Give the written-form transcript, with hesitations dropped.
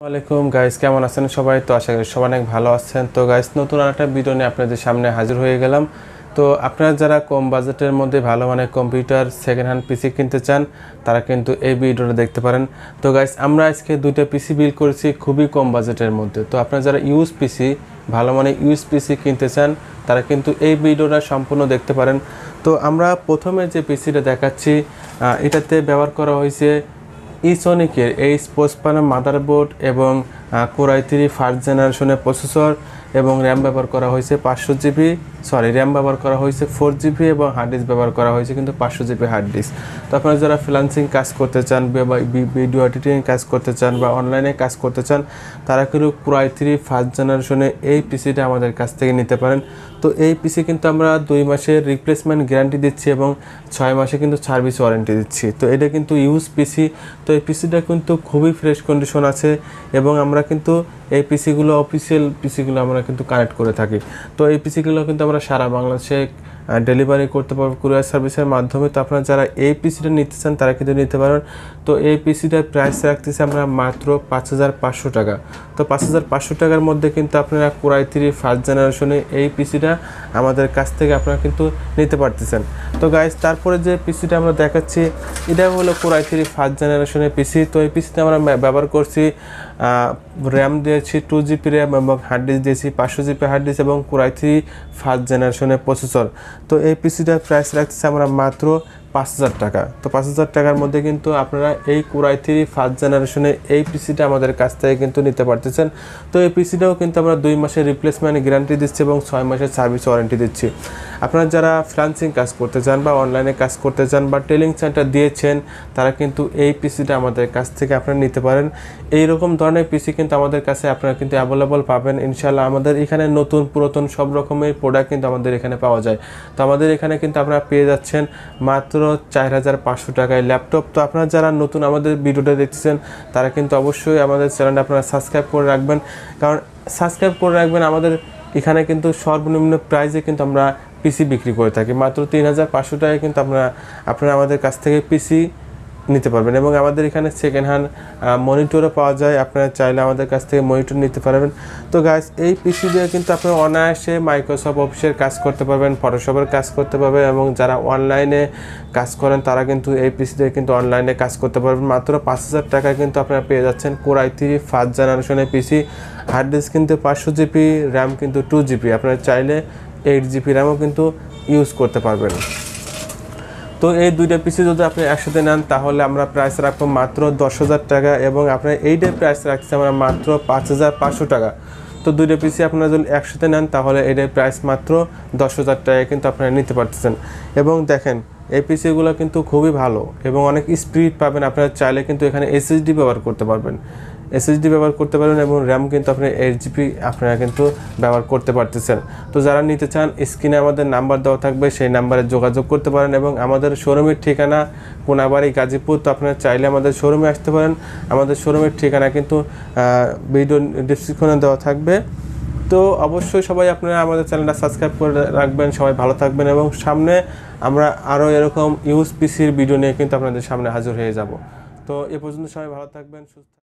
ওয়ালাইকুম গাইস, কেমন আছেন সবাই? তো আশা করি সবাই অনেক ভালো আছেন। তো গাইস, নতুন আরেকটা ভিডিও নিয়ে আপনাদের সামনে হাজির হয়ে গেলাম। তো আপনারা যারা কম বাজেটের মধ্যে ভালো মানের কম্পিউটার সেকেন্ড হ্যান্ড পিসি কিনতে চান, তারা কিন্তু এই ভিডিওটা দেখতে পারেন। তো গাইস, আমরা আজকে দুইটা পিসি বিল করেছি খুবই কম বাজেটের মধ্যে। তো আপনারা যারা ইউজ পিসি ভালো মানের ইউজ পিসি কিনতে চান, তারা কিন্তু এই ভিডিওটা সম্পূর্ণ দেখতে পারেন। তো আমরা প্রথমে যে পিসিটা দেখাচ্ছি, এটাতে ব্যবহার করা হয়েছে ইসোনিকের H55 মাদারবোর্ড এবং কোর i3 ফার্স্ট জেনারেশনের প্রসেসর এবং র্যাম ব্যবহার করা হয়েছে 500 জিবি, র্যাম ব্যবহার করা হয়েছে 4 জিবি এবং হার্ড ডিস্ক ব্যবহার করা হয়েছে কিন্তু 500 জিবি হার্ড ডিস্ক। তো আপনারা যারা ফ্রিল্যান্সিং কাজ করতে চান বা ভিডিও এডিটিং কাজ করতে চান বা অনলাইনে কাজ করতে চান, তারা কিন্তু কোর i3 ফার্স্ট জেনারেশনের এই পিসিটা আমাদের কাছ থেকে নিতে পারেন। তো এই পিসি কিন্তু আমরা 2 মাসের রিপ্লেসমেন্ট গ্যারান্টি দিচ্ছি এবং 6 মাসে কিন্তু সার্ভিস ওয়ারেন্টি দিচ্ছি। তো এটা কিন্তু ইউজ পিসি। তো এই পিসিটা কিন্তু খুবই ফ্রেশ কন্ডিশন আছে এবং আমরা কিন্তু এই পিসিগুলো অফিসিয়াল পিসিগুলো আমরা কিন্তু কানেক্ট করে থাকি। তো এই পিসিগুলো কিন্তু আমরা সারা বাংলাদেশে ডেলিভারি করতে পারবো কুরিয়ার সার্ভিসের মাধ্যমে। তো আপনারা যারা এই পিসিটা নিতে চান, তারা কিন্তু নিতে পারেন। তো এই পিসিটার প্রাইস রাখতেছি আমরা মাত্র 5500 টাকা। তো 5500 টাকার মধ্যে কিন্তু আপনারা কোর i3 ফার্স্ট জেনারেশনে এই পিসিটা আমাদের কাছ থেকে আপনারা কিন্তু নিতে পারতেছেন। তো গাইস, তারপরে যে পিসিটা আমরা দেখাচ্ছি, এটা হলো কোর i3 ফার্স্ট জেনারেশনের পিসি। তো এই পিসিতে আমরা ব্যবহার করছি র্যাম দিয়েছি 2 জিবি র্যাম এবং হার্ড ডিস্ক দিয়েছি 500 জিবি হার্ড ডিস্ক এবং কোর i3 ফার্স্ট জেনারেশনের প্রসেসর। তো এই পিসিটার প্রাইস রাখছি আমরা মাত্র 5000 টাকা। তো 5000 টাকার মধ্যে কিন্তু আপনারা এই কোর i3 ফার্স্ট জেনারেশনের এই পিসিটা আমাদের কাছ থেকে কিন্তু নিতে পারতেছেন। তো এই পিসিটাও কিন্তু আমরা 2 মাসের রিপ্লেসমেন্ট গ্যারান্টি দিচ্ছি এবং 6 মাসের সার্ভিস ওয়ারেন্টি দিচ্ছি। আপনারা যারা ফ্রিল্যান্সিং কাজ করতে চান বা অনলাইনে কাজ করতে চান বা টেলিং সেন্টার দিয়েছেন, তারা কিন্তু এই পিসিটা আমাদের কাছ থেকে আপনারা নিতে পারেন। এই রকম ধরনের পিসি কিন্তু আমাদের কাছে আপনারা কিন্তু অ্যাভেলেবল পাবেন ইনশাআল্লাহ। আমাদের এখানে নতুন পুরাতন সব রকমের প্রোডাক্ট কিন্তু আমাদের এখানে পাওয়া যায়। তো আমাদের এখানে কিন্তু আপনারা পেয়ে যাচ্ছেন মাত্র 4500 টাকায় ল্যাপটপ। তো আপনারা যারা নতুন আমাদের ভিডিওটা দেখতেছেন, তারা কিন্তু অবশ্যই আমাদের চ্যানেলটা আপনারা সাবস্ক্রাইব করে রাখবেন, কারণ সাবস্ক্রাইব করে রাখবেন। আমাদের এখানে কিন্তু সর্বনিম্ন প্রাইসে কিন্তু আমরা পিসি বিক্রি করে থাকি মাত্র 3500 টাকায় কিন্তু আপনারা আমাদের কাছ থেকে পিসি নিতে পারবেন এবং আমাদের এখানে সেকেন্ড হ্যান্ড মনিটরও পাওয়া যায়। আপনারা চাইলে আমাদের কাছ থেকে মনিটর নিতে পারবেন। তো গাইস, এই পিসি দিয়ে কিন্তু আপনারা অনায়াসে মাইক্রোসফট অফিসের কাজ করতে পারবেন, ফটোশপের কাজ করতে পারবেন এবং যারা অনলাইনে কাজ করেন, তারা কিন্তু এই পিসি দিয়ে কিন্তু অনলাইনে কাজ করতে পারবেন। মাত্র 5000 টাকায় কিন্তু আপনারা পেয়ে যাচ্ছেন কোর i3 ফার্স্ট জেনারেশনের পিসি। হার্ড ডিস্ক কিন্তু 500 জিবি, র্যাম কিন্তু 2 জিবি, আপনারা চাইলে 8 জিবি র্যামও কিন্তু ইউজ করতে পারবেন। তো এই দুইটা পিসি যদি আপনি একসাথে নেন, তাহলে আমরা প্রাইস রাখবো মাত্র 10000 টাকা এবং আপনার এইটার প্রাইস রাখছি আমরা মাত্র 5500 টাকা। তো দুইটা পিসি আপনারা যদি একসাথে নেন, তাহলে এটার প্রাইস মাত্র 10000 টাকায় কিন্তু আপনারা নিতে পারতেছেন। এবং দেখেন, এই পিসিগুলো কিন্তু খুবই ভালো এবং অনেক স্পিড পাবেন। আপনারা চাইলে কিন্তু এখানে SSD ব্যবহার করতে পারবেন, এবং র্যাম কিন্তু আপনার 8 জিবি আপনারা কিন্তু ব্যবহার করতে পারতেছেন। তো যারা নিতে চান, স্ক্রিনে আমাদের নাম্বার দেওয়া থাকবে, সেই নাম্বারে যোগাযোগ করতে পারেন এবং আমাদের শোরুমের ঠিকানা কোনাবাড়ি, গাজীপুর। তো আপনারা চাইলে আমাদের শোরুমে আসতে পারেন। আমাদের শোরুমের ঠিকানা কিন্তু ভিডিও ডিসক্রিপশনে দেওয়া থাকবে। তো অবশ্যই সবাই আপনারা আমাদের চ্যানেলটা সাবস্ক্রাইব করে রাখবেন। সবাই ভালো থাকবেন এবং সামনে আমরা আরও এরকম ইউজ পিসির ভিডিও নিয়ে কিন্তু আপনাদের সামনে হাজির হয়ে যাব। তো এ পর্যন্ত সবাই ভালো থাকবেন, সুস্থ